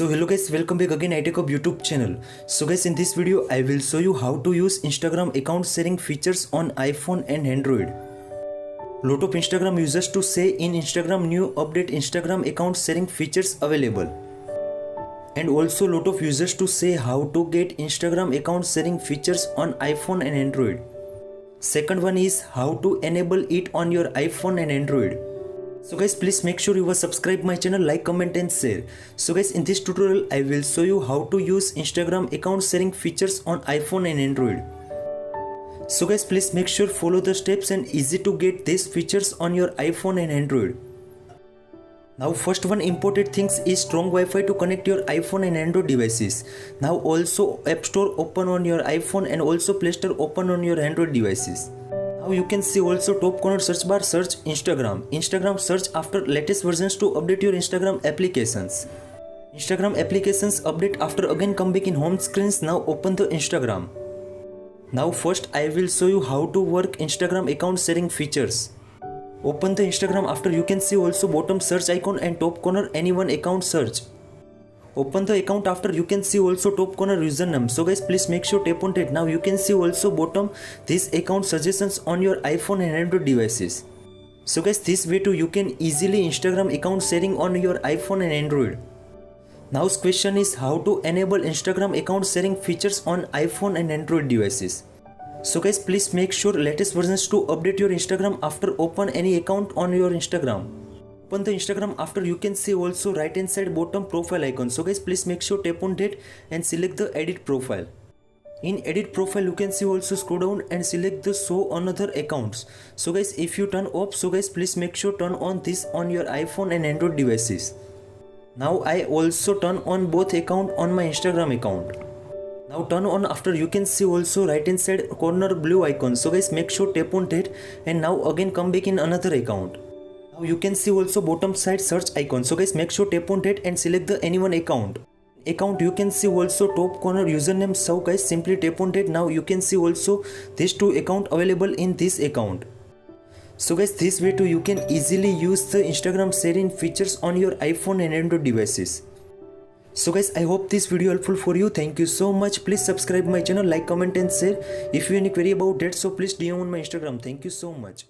So hello guys, welcome back again iTechHub YouTube channel. So guys, in this video I will show you how to use Instagram account sharing features on iPhone and Android. Lot of Instagram users to say in Instagram new update Instagram account sharing features available. And also lot of users to say how to get Instagram account sharing features on iPhone and Android. Second one is how to enable it on your iPhone and Android. So guys, please make sure you are subscribe my channel, like, comment and share. So guys, in this tutorial I will show you how to use Instagram account sharing features on iPhone and Android. So guys, please make sure follow the steps and easy to get these features on your iPhone and Android. Now first one important things is strong Wi-Fi to connect your iPhone and Android devices. Now also App Store open on your iPhone and also Play Store open on your Android devices. Now you can see also top corner search bar, search Instagram search after latest versions to update your Instagram applications. Instagram applications update after again come back in home screens. Now open the Instagram. Now first I will show you how to work Instagram account sharing features. Open the Instagram after you can see also bottom search icon and top corner anyone account search. Open the account after you can see also top corner username. So guys, please make sure tap on it. Now you can see also bottom this account suggestions on your iPhone and Android devices. So guys, this way too you can easily Instagram account sharing on your iPhone and Android. Now question is how to enable Instagram account sharing features on iPhone and Android devices. So guys, please make sure latest versions to update your Instagram after open any account on your Instagram. Open the Instagram after you can see also right hand side bottom profile icon. So guys, please make sure tap on that and select the edit profile. In edit profile you can see also scroll down and select the show another accounts. So guys, if you turn off, so guys please make sure turn on this on your iPhone and Android devices. Now I also turn on both account on my Instagram account. Now turn on after you can see also right hand side corner blue icon. So guys, make sure tap on that and now again come back in another account. Now you can see also bottom side search icon. So guys, make sure tap on that and select the anyone account. You can see also top corner username. So guys, simply tap on that. Now you can see also these two account available in this account. So guys, this way too you can easily use the Instagram sharing features on your iPhone and Android devices. So guys, I hope this video helpful for you. Thank you so much. Please subscribe my channel, like, comment and share. If you have any query about that, so please DM on my Instagram. Thank you so much.